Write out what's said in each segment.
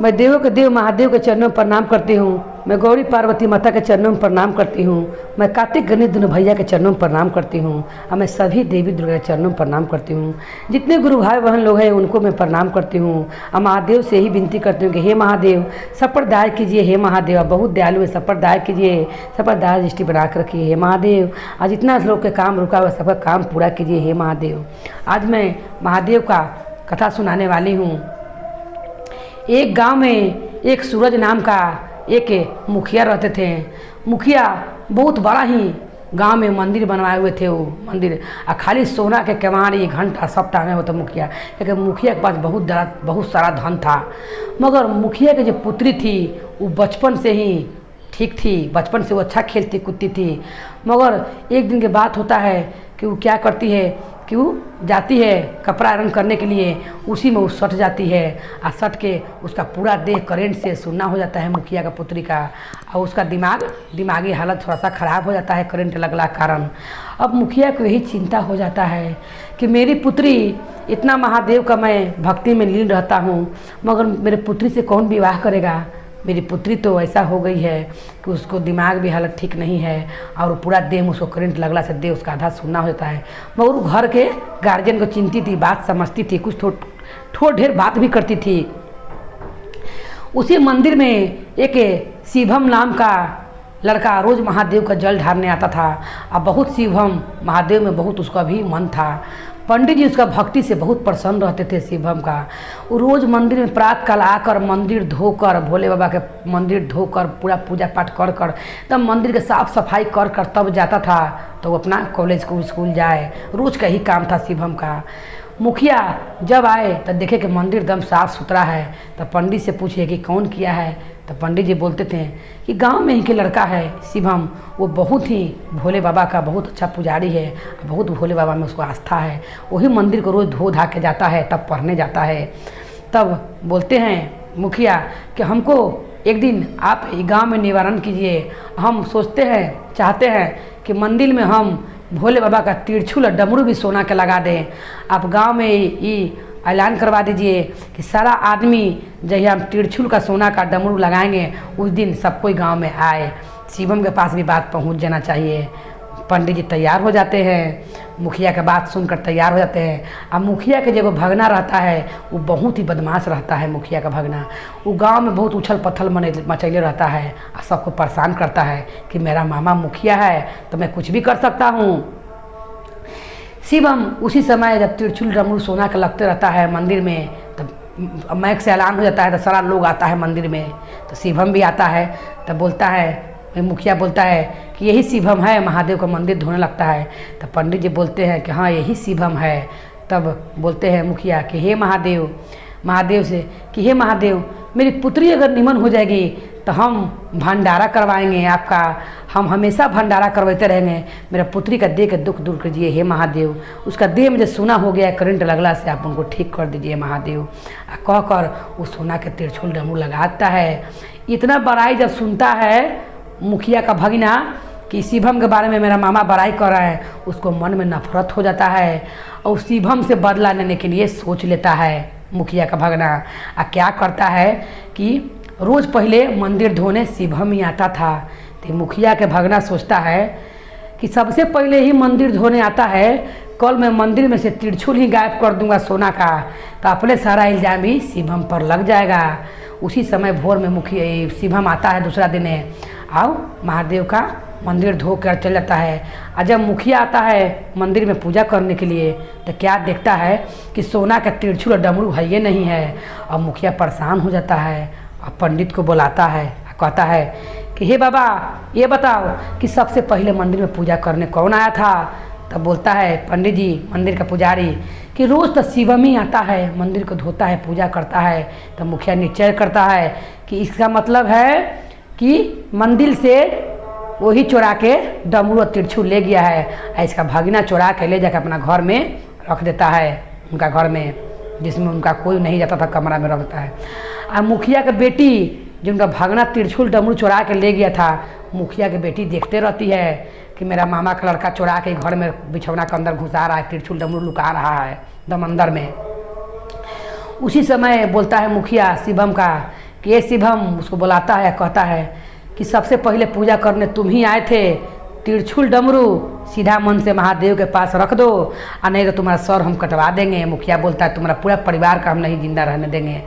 मैं देवों के देव महादेव के चरणों में प्रणाम करती हूँ। मैं गौरी पार्वती माता के चरणों में प्रणाम करती हूँ। मैं कार्तिक गणेश दोनों भैया के चरणों में प्रणाम करती हूँ। और मैं सभी देवी दुर्गा के चरणों में प्रणाम करती हूँ। जितने गुरु भाई बहन लोग हैं उनको मैं प्रणाम करती हूँ। और महादेव से ही विनती करती हूँ कि हे महादेव सब पर दया कीजिए। हे महादेव आप बहुत दयालु है, सब पर दया कीजिए, सब पर दया दृष्टि बना कर रखिए। हे महादेव आज जितना लोग के काम रुका हुआ सबका काम पूरा कीजिए। हे महादेव आज मैं महादेव का कथा सुनाने वाली हूँ। एक गांव में एक सूरज नाम का एक मुखिया रहते थे। मुखिया बहुत बड़ा ही गांव में मंदिर बनवाए हुए थे। वो मंदिर खाली सोना के केवाड़ी घंटा सब टांगे होते मुखिया, क्योंकि मुखिया के पास बहुत सारा धन था। मगर मुखिया की जो पुत्री थी वो बचपन से ही ठीक थी, बचपन से वो अच्छा खेलती कूदती थी। मगर एक दिन की बात होता है कि वो क्या करती है कि वो जाती है कपड़ा आयरन करने के लिए, उसी में वो सट जाती है और सट के उसका पूरा देह करेंट से सुन्ना हो जाता है मुखिया का पुत्री का। और उसका दिमागी हालत थोड़ा सा ख़राब हो जाता है करेंट लगला कारण। अब मुखिया को यही चिंता हो जाता है कि मेरी पुत्री इतना महादेव का मैं भक्ति में लीन रहता हूँ, मगर मेरे पुत्री से कौन विवाह करेगा। मेरी पुत्री तो ऐसा हो गई है कि उसको दिमाग भी हालत ठीक नहीं है और पूरा देह उसको करंट लगला से देह उसका आधा सुनना हो जाता है। मगर वो घर के गार्जियन को चिंती थी, बात समझती थी, कुछ थोड़ा ढेर बात भी करती थी। उसी मंदिर में एक शिवम नाम का लड़का रोज़ महादेव का जल ढारने आता था। अब बहुत शिवम महादेव में बहुत उसका भी मन था। पंडित जी उसका भक्ति से बहुत प्रसन्न रहते थे शिवम का। वो रोज़ मंदिर में प्रातः काल आकर मंदिर धोकर, भोले बाबा के मंदिर धोकर पूरा पूजा पाठ कर कर तब मंदिर के साफ सफाई कर कर तब जाता था। तो वो अपना कॉलेज को स्कूल जाए, रोज़ का ही काम था शिवम का। मुखिया जब आए तब देखे कि मंदिर एकदम साफ़ सुथरा है। तब पंडित से पूछे कि कौन किया है। तो पंडित जी बोलते थे कि गांव में ही के लड़का है शिवम, वो बहुत ही भोले बाबा का बहुत अच्छा पुजारी है, बहुत भोले बाबा में उसको आस्था है। वही मंदिर को रोज़ धो धा के जाता है, तब पढ़ने जाता है। तब बोलते हैं मुखिया कि हमको एक दिन आप गांव में निवारण कीजिए। हम सोचते हैं, चाहते हैं कि मंदिर में हम भोले बाबा का तिरछुल और डमरू भी सोना के लगा दें। आप गांव में ये ऐलान करवा दीजिए कि सारा आदमी जब हम तिरछुल का सोना का डमरू लगाएंगे उस दिन सब कोई गांव में आए। शिवम के पास भी बात पहुंच जाना चाहिए। पंडित जी तैयार हो जाते हैं, मुखिया की बात सुनकर तैयार हो जाते हैं। अब मुखिया के जो भगना रहता है वो बहुत ही बदमाश रहता है। मुखिया का भगना वो गांव में बहुत उछल पथल मचैले रहता है और सबको परेशान करता है कि मेरा मामा मुखिया है तो मैं कुछ भी कर सकता हूँ। शिवम उसी समय जब तिरछुल डमरू सोना का लगते रहता है मंदिर में, तब मैक से ऐलान हो जाता है तो सारा लोग आता है मंदिर में। तो शिवम भी आता है। तब बोलता है, मुखिया बोलता है कि यही शिवम है, महादेव का मंदिर धोने लगता है। तब पंडित जी बोलते हैं कि हाँ यही शिवम है। तब बोलते हैं मुखिया कि हे महादेव से कि हे महादेव मेरी पुत्री अगर निमन हो जाएगी तो हम भंडारा करवाएंगे आपका, हम हमेशा भंडारा करवाते रहेंगे। मेरा पुत्री का देह के दुख दूर कीजिए हे महादेव। उसका देह में जो सोना हो गया करंट लगला से आप उनको ठीक कर दीजिए महादेव। कह कर वो सोना के तिरछुल डमरू लगाता है। इतना बड़ाई जब सुनता है मुखिया का भगिना कि शिवम के बारे में मेरा मामा बड़ाई कर रहा है, उसको मन में नफरत हो जाता है और शिवम से बदला लेने के लिए सोच लेता है मुखिया का भगना। क्या करता है कि रोज़ पहले मंदिर धोने शिवम ही आता था। तो मुखिया के भगना सोचता है कि सबसे पहले ही मंदिर धोने आता है, कल मैं मंदिर में से तिरछुल ही गायब कर दूंगा सोना का, तो अपने सारा इल्ज़ाम ही शिवम पर लग जाएगा। उसी समय भोर में मुखिया शिवम आता है दूसरा दिन आओ महादेव का मंदिर धो कर चल जाता है। और जब मुखिया आता है मंदिर में पूजा करने के लिए तो क्या देखता है कि सोना का तिरछुल और डमरू है ये नहीं है। और मुखिया परेशान हो जाता है और पंडित को बुलाता है, कहता है कि हे बाबा ये बताओ कि सबसे पहले मंदिर में पूजा करने कौन आया था। तब बोलता है पंडित जी मंदिर का पुजारी कि रोज़ तो शिवम ही आता है, मंदिर को धोता है, पूजा करता है। तब मुखिया निश्चय करता है कि इसका मतलब है कि मंदिर से वही चुरा के डमरू और तिरछुल ले गया है। इसका भगना चुरा के ले जाकर अपना घर में रख देता है, उनका घर में जिसमें उनका कोई नहीं जाता था, कमरा में रख देता है। और मुखिया की बेटी जो उनका भगना तिरछुल डमरू चुरा के ले गया था, मुखिया की बेटी देखते रहती है कि मेरा मामा का लड़का चुरा के घर में बिछौना के अंदर घुसा रहा है, तिरछुल डमरू लुका रहा है दम अंदर में। उसी समय बोलता है मुखिया शिवम का कि ये शिवम, उसको बुलाता है, कहता है कि सबसे पहले पूजा करने तुम ही आए थे, तिरछुल डमरू सीधा मन से महादेव के पास रख दो, और नहीं तो तुम्हारा सर हम कटवा देंगे। मुखिया बोलता है तुम्हारा पूरा परिवार का हम नहीं जिंदा रहने देंगे।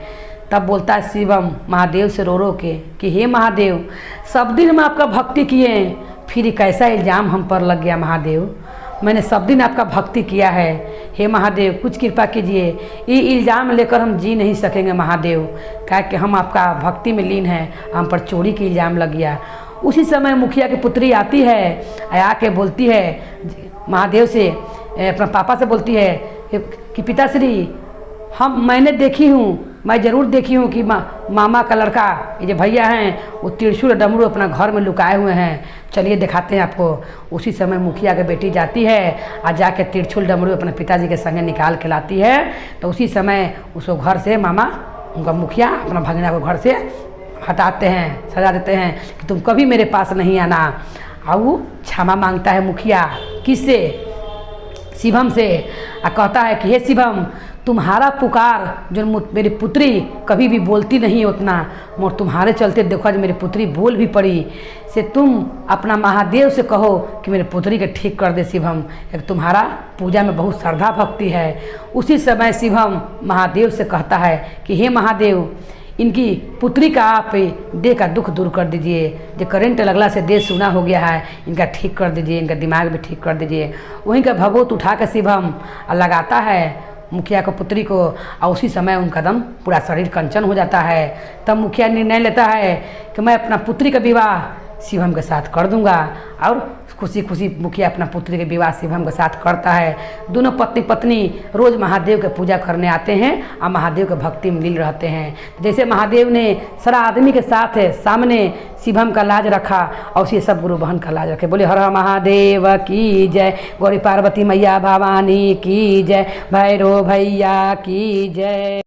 तब बोलता है शिवम महादेव से रो रो के कि हे महादेव, सब दिन हम आपका भक्ति किए, फिर कैसा इल्ज़ाम हम पर लग गया महादेव। मैंने सब दिन आपका भक्ति किया है, हे महादेव कुछ कृपा कीजिए, ये इल्ज़ाम लेकर हम जी नहीं सकेंगे महादेव, क्या कि हम आपका भक्ति में लीन हैं, हम पर चोरी का इल्ज़ाम लग गया। उसी समय मुखिया की पुत्री आती है, आके बोलती है महादेव से, अपना पापा से बोलती है कि पिताश्री, मैंने देखी हूँ, मैं ज़रूर देखी हूँ कि मामा का लड़का, ये जो भैया हैं, वो त्रिशूल डमरू अपना घर में लुकाए हुए हैं, चलिए दिखाते हैं आपको। उसी समय मुखिया की बेटी जाती है और जाके त्रिशूल डमरू अपने पिताजी के संगे निकाल के लाती है। तो उसी समय उसको घर से मामा, उनका मुखिया अपना भगना को घर से हटाते हैं, सजा देते हैं कि तुम कभी मेरे पास नहीं आना। और वो क्षमा मांगता है मुखिया, किससे? शिवम से, और कहता है कि हे शिवम, तुम्हारा पुकार जो मेरी पुत्री कभी भी बोलती नहीं उतना, और तुम्हारे चलते देखो आज मेरी पुत्री बोल भी पड़ी, से तुम अपना महादेव से कहो कि मेरे पुत्री के ठीक कर दे शिवम, एक तुम्हारा पूजा में बहुत श्रद्धा भक्ति है। उसी समय शिवम महादेव से कहता है कि हे महादेव, इनकी पुत्री का आप देह का दुख दूर कर दीजिए, जो करंट लगला से देह सूना हो गया है, इनका ठीक कर दीजिए, इनका दिमाग भी ठीक कर दीजिए। वहीं का भभूत उठा कर शिवम लगाता है मुखिया को पुत्री को, और उसी समय उनका दम पूरा शरीर कंचन हो जाता है। तब मुखिया निर्णय लेता है कि मैं अपना पुत्री का विवाह शिवम के साथ कर दूंगा, और खुशी खुशी मुखिया अपना पुत्री के विवाह शिवम के साथ करता है। दोनों पत्नी पत्नी रोज़ महादेव के पूजा करने आते हैं और महादेव के भक्ति में लीन रहते हैं। जैसे महादेव ने सारा आदमी के साथ सामने शिवम का लाज रखा, और उसी सब गुरु बहन का लाज रखे। बोले हर हर महादेव की जय, गौरी पार्वती मैया भवानी की जय, भैरव भैया की जय।